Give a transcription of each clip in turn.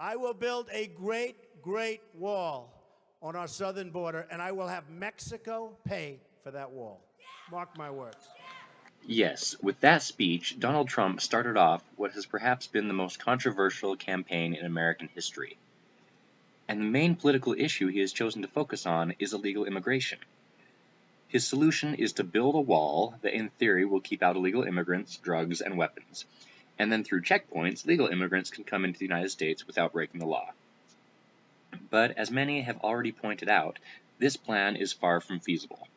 I will build a great, great wall on our southern border, and I will have Mexico pay for that wall. Mark my words. Yes, with that speech, Donald Trump started off what has perhaps been the most controversial campaign in American history. And the main political issue he has chosen to focus on is illegal immigration. His solution is to build a wall that in theory will keep out illegal immigrants, drugs, and weapons. And then through checkpoints, legal immigrants can come into the United States without breaking the law. But as many have already pointed out, this plan is far from feasible.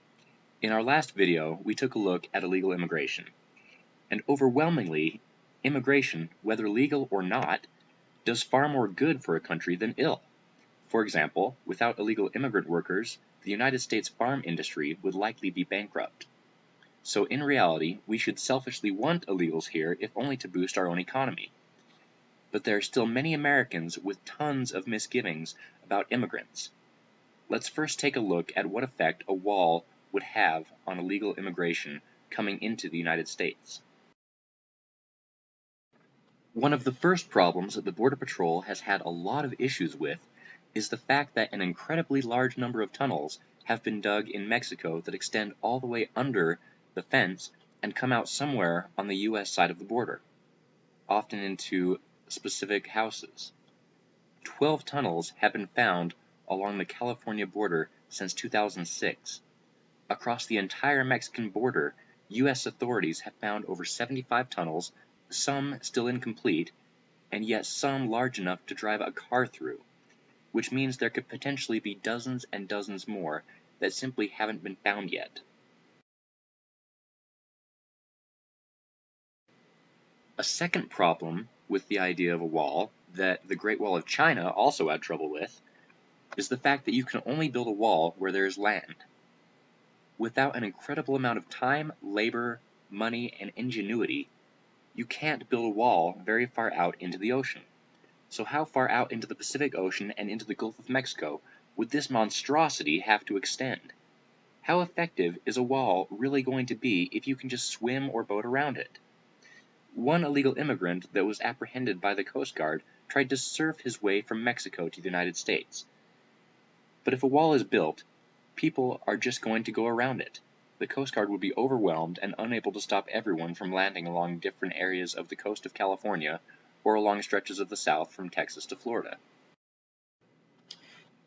In our last video, we took a look at illegal immigration. And overwhelmingly, immigration, whether legal or not, does far more good for a country than ill. For example, without illegal immigrant workers, the United States farm industry would likely be bankrupt. So in reality, we should selfishly want illegals here if only to boost our own economy. But there are still many Americans with tons of misgivings about immigrants. Let's first take a look at what effect a wall would have on illegal immigration coming into the United States. One of the first problems that the Border Patrol has had a lot of issues with is the fact that an incredibly large number of tunnels have been dug in Mexico that extend all the way under the fence and come out somewhere on the U.S. side of the border, often into specific houses. 12 tunnels have been found along the California border since 2006. Across the entire Mexican border, U.S. authorities have found over 75 tunnels, some still incomplete, and yet some large enough to drive a car through, which means there could potentially be dozens and dozens more that simply haven't been found yet. A second problem with the idea of a wall that the Great Wall of China also had trouble with is the fact that you can only build a wall where there is land. Without an incredible amount of time, labor, money, and ingenuity, you can't build a wall very far out into the ocean. So how far out into the Pacific Ocean and into the Gulf of Mexico would this monstrosity have to extend? How effective is a wall really going to be if you can just swim or boat around it? One illegal immigrant that was apprehended by the Coast Guard tried to surf his way from Mexico to the United States. But if a wall is built, people are just going to go around it. The Coast Guard would be overwhelmed and unable to stop everyone from landing along different areas of the coast of California or along stretches of the South from Texas to Florida.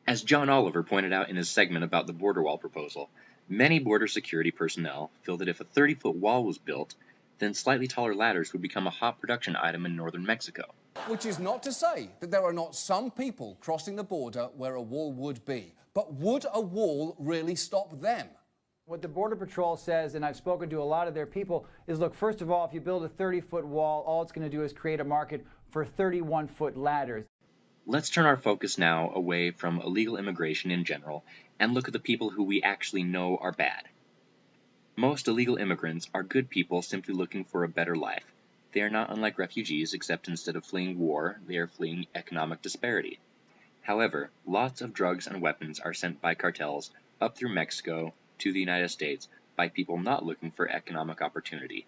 As John Oliver pointed out in his segment about the border wall proposal, many border security personnel feel that if a 30-foot wall was built, then slightly taller ladders would become a hot production item in northern Mexico. Which is not to say that there are not some people crossing the border where a wall would be. But would a wall really stop them? What the Border Patrol says, and I've spoken to a lot of their people, is look, first of all, if you build a 30-foot wall, all it's going to do is create a market for 31-foot ladders. Let's turn our focus now away from illegal immigration in general and look at the people who we actually know are bad. Most illegal immigrants are good people simply looking for a better life. They are not unlike refugees, except instead of fleeing war, they are fleeing economic disparity. However, lots of drugs and weapons are sent by cartels up through Mexico to the United States by people not looking for economic opportunity,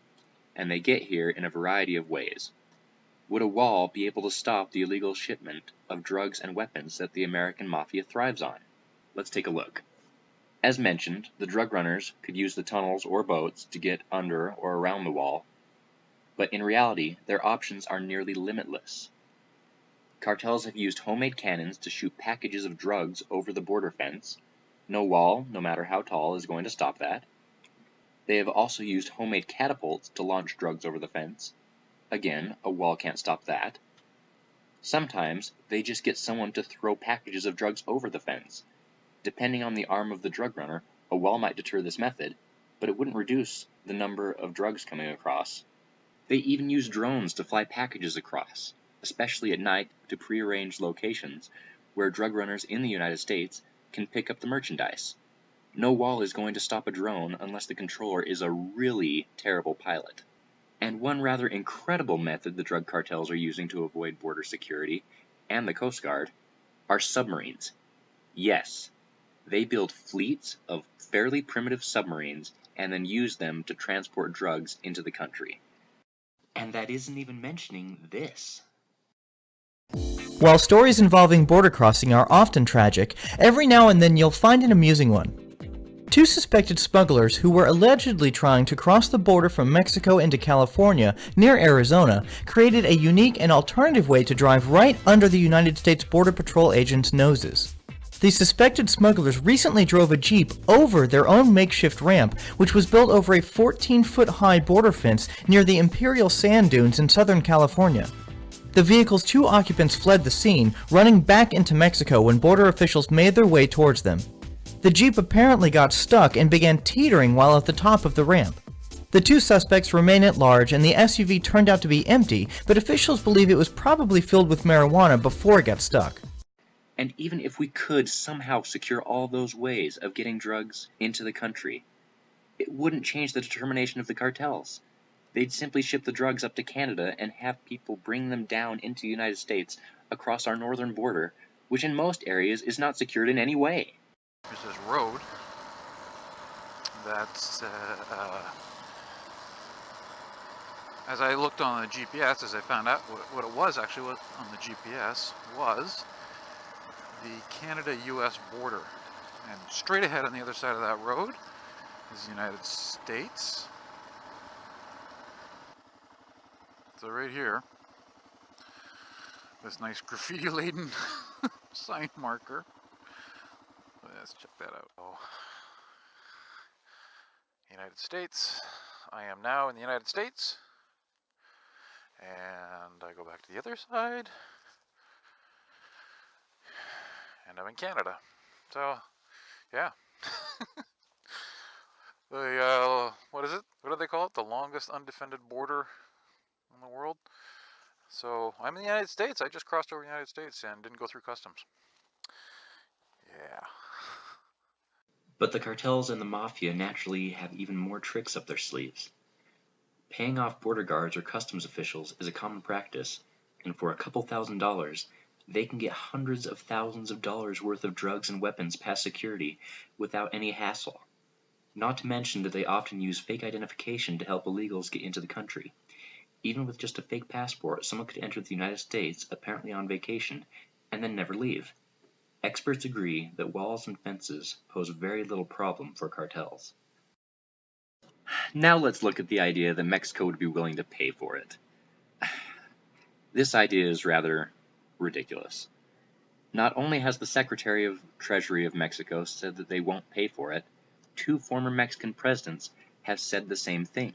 and they get here in a variety of ways. Would a wall be able to stop the illegal shipment of drugs and weapons that the American mafia thrives on? Let's take a look. As mentioned, the drug runners could use the tunnels or boats to get under or around the wall, but in reality, their options are nearly limitless. Cartels have used homemade cannons to shoot packages of drugs over the border fence. No wall, no matter how tall, is going to stop that. They have also used homemade catapults to launch drugs over the fence. Again, a wall can't stop that. Sometimes, they just get someone to throw packages of drugs over the fence. Depending on the arm of the drug runner, a wall might deter this method, but it wouldn't reduce the number of drugs coming across. They even use drones to fly packages across, especially at night to prearranged locations where drug runners in the United States can pick up the merchandise. No wall is going to stop a drone unless the controller is a really terrible pilot. And one rather incredible method the drug cartels are using to avoid border security, and the Coast Guard, are submarines. Yes, they build fleets of fairly primitive submarines and then use them to transport drugs into the country. And that isn't even mentioning this. While stories involving border crossing are often tragic, every now and then you'll find an amusing one. Two suspected smugglers who were allegedly trying to cross the border from Mexico into California near Arizona created a unique and alternative way to drive right under the United States Border Patrol agents' noses. The suspected smugglers recently drove a Jeep over their own makeshift ramp, which was built over a 14-foot-high border fence near the Imperial Sand Dunes in Southern California. The vehicle's two occupants fled the scene, running back into Mexico when border officials made their way towards them. The Jeep apparently got stuck and began teetering while at the top of the ramp. The two suspects remain at large, and the SUV turned out to be empty, but officials believe it was probably filled with marijuana before it got stuck. And even if we could somehow secure all those ways of getting drugs into the country, it wouldn't change the determination of the cartels. They'd simply ship the drugs up to Canada and have people bring them down into the United States across our northern border, which in most areas is not secured in any way. There's this road that's, as I looked on the GPS, as I found out what it was actually on the GPS was the Canada-U.S. border. And straight ahead on the other side of that road is the United States. So right here, this nice graffiti-laden sign marker. Let's check that out. Oh. United States. I am now in the United States. And I go back to the other side. And I'm in Canada. So, yeah. What is it? What do they call it? The longest undefended border in the world. So I'm in the United States. I just crossed over the United States and didn't go through customs. Yeah. But the cartels and the mafia naturally have even more tricks up their sleeves. Paying off border guards or customs officials is a common practice, and for a couple $1,000s, they can get hundreds of thousands of dollars worth of drugs and weapons past security without any hassle. Not to mention that they often use fake identification to help illegals get into the country. Even with just a fake passport, someone could enter the United States apparently on vacation and then never leave. Experts agree that walls and fences pose very little problem for cartels. Now let's look at the idea that Mexico would be willing to pay for it. This idea is rather ridiculous. Not only has the Secretary of Treasury of Mexico said that they won't pay for it, two former Mexican presidents have said the same thing.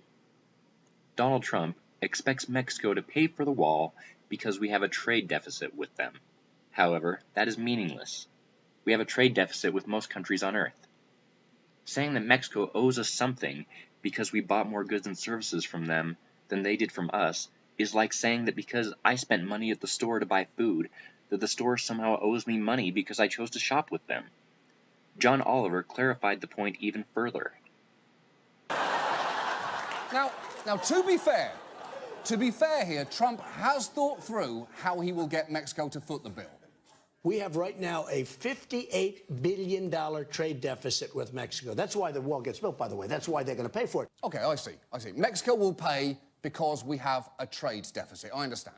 Donald Trump expects Mexico to pay for the wall because we have a trade deficit with them. However, that is meaningless. We have a trade deficit with most countries on Earth. Saying that Mexico owes us something because we bought more goods and services from them than they did from us is like saying that because I spent money at the store to buy food, that the store somehow owes me money because I chose to shop with them. John Oliver clarified the point even further. Now, to be fair here, Trump has thought through how he will get Mexico to foot the bill. We have right now a $58 billion trade deficit with Mexico. That's why the wall gets built, by the way. That's why they're going to pay for it. Okay, I see. Mexico will pay because we have a trade deficit. I understand.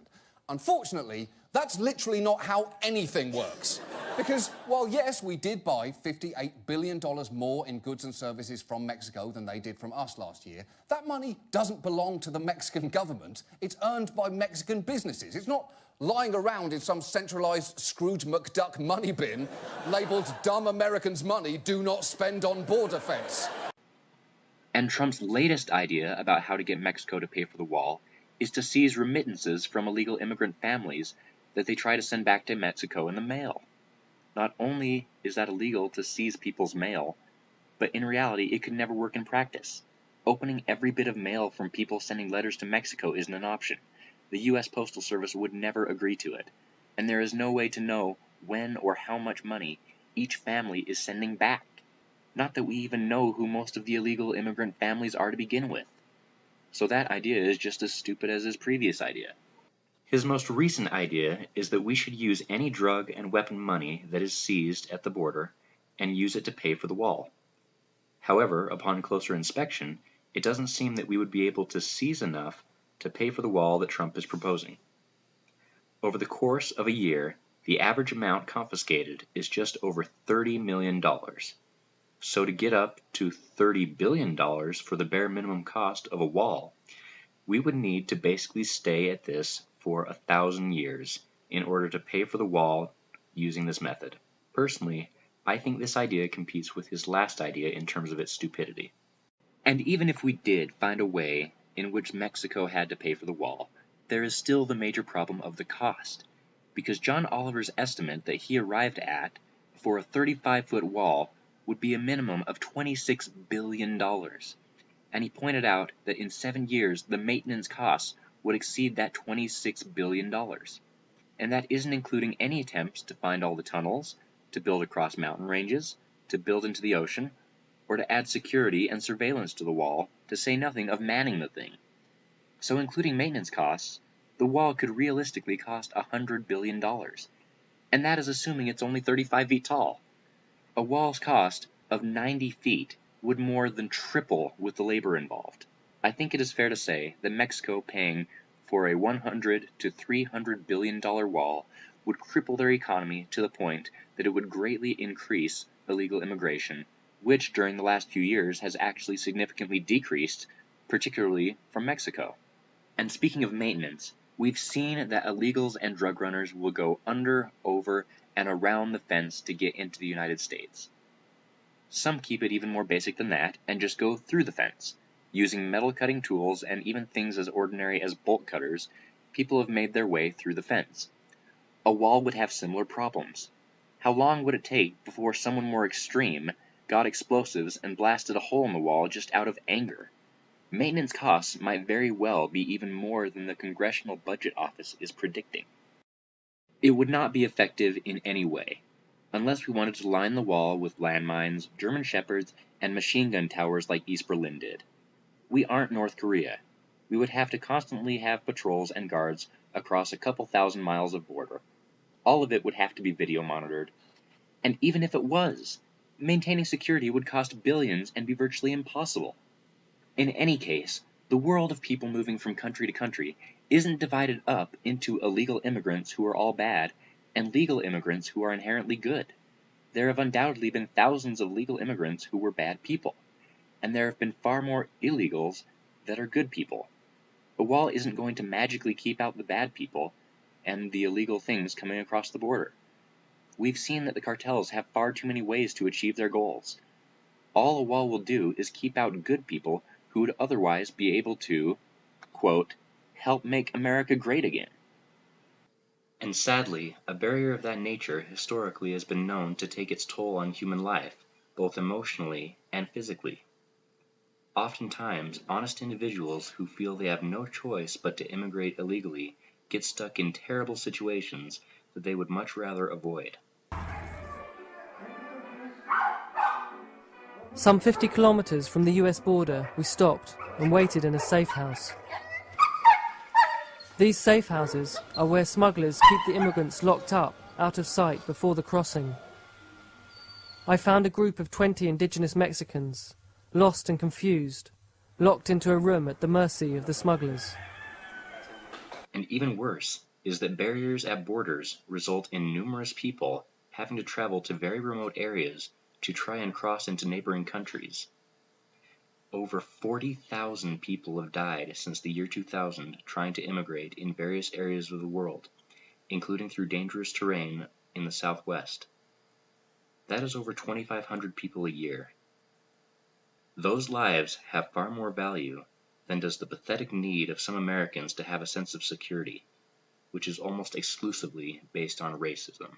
Unfortunately, that's literally not how anything works. Because, while yes, we did buy $58 billion more in goods and services from Mexico than they did from us last year, that money doesn't belong to the Mexican government. It's earned by Mexican businesses. It's not lying around in some centralised Scrooge McDuck money bin labelled "Dumb Americans' money do not spend on border fence." And Trump's latest idea about how to get Mexico to pay for the wall is to seize remittances from illegal immigrant families that they try to send back to Mexico in the mail. Not only is that illegal to seize people's mail, but in reality it could never work in practice. Opening every bit of mail from people sending letters to Mexico isn't an option. The U.S. Postal Service would never agree to it, and there is no way to know when or how much money each family is sending back. Not that we even know who most of the illegal immigrant families are to begin with. So that idea is just as stupid as his previous idea. His most recent idea is that we should use any drug and weapon money that is seized at the border and use it to pay for the wall. However, upon closer inspection, it doesn't seem that we would be able to seize enough to pay for the wall that Trump is proposing. Over the course of a year, the average amount confiscated is just over $30 million. So to get up to $30 billion for the bare minimum cost of a wall, we would need to basically stay at this for 1,000 years in order to pay for the wall using this method. Personally, I think this idea competes with his last idea in terms of its stupidity. And even if we did find a way in which Mexico had to pay for the wall, there is still the major problem of the cost, because John Oliver's estimate that he arrived at for a 35-foot wall would be a minimum of $26 billion. And he pointed out that in 7 years the maintenance costs would exceed that $26 billion. And that isn't including any attempts to find all the tunnels, to build across mountain ranges, to build into the ocean, or to add security and surveillance to the wall, to say nothing of manning the thing. So including maintenance costs, the wall could realistically cost $100 billion. And that is assuming it's only 35 feet tall. A wall's cost of 90 feet would more than triple with the labor involved. I think it is fair to say that Mexico paying for a $100 to $300 billion wall would cripple their economy to the point that it would greatly increase illegal immigration, which during the last few years has actually significantly decreased, particularly from Mexico. And speaking of maintenance, we've seen that illegals and drug runners will go under, over, and around the fence to get into the United States. Some keep it even more basic than that and just go through the fence. Using metal cutting tools and even things as ordinary as bolt cutters, people have made their way through the fence. A wall would have similar problems. How long would it take before someone more extreme got explosives and blasted a hole in the wall just out of anger? Maintenance costs might very well be even more than the Congressional Budget Office is predicting. It would not be effective in any way, unless we wanted to line the wall with landmines, German shepherds, and machine gun towers like East Berlin did. We aren't North Korea. We would have to constantly have patrols and guards across a couple thousand miles of border. All of it would have to be video monitored. And even if it was, maintaining security would cost billions and be virtually impossible. In any case, the world of people moving from country to country isn't divided up into illegal immigrants who are all bad and legal immigrants who are inherently good. There have undoubtedly been thousands of legal immigrants who were bad people, and there have been far more illegals that are good people. A wall isn't going to magically keep out the bad people and the illegal things coming across the border. We've seen that the cartels have far too many ways to achieve their goals. All a wall will do is keep out good people who would otherwise be able to, quote, help make America great again. And sadly, a barrier of that nature historically has been known to take its toll on human life, both emotionally and physically. Oftentimes, honest individuals who feel they have no choice but to immigrate illegally get stuck in terrible situations that they would much rather avoid. Some 50 kilometers from the US border, we stopped and waited in a safe house. These safe houses are where smugglers keep the immigrants locked up, out of sight, before the crossing. I found a group of 20 indigenous Mexicans, lost and confused, locked into a room at the mercy of the smugglers. And even worse is that barriers at borders result in numerous people having to travel to very remote areas to try and cross into neighboring countries. Over 40,000 people have died since the year 2000 trying to immigrate in various areas of the world, including through dangerous terrain in the Southwest. That is over 2,500 people a year. Those lives have far more value than does the pathetic need of some Americans to have a sense of security, which is almost exclusively based on racism.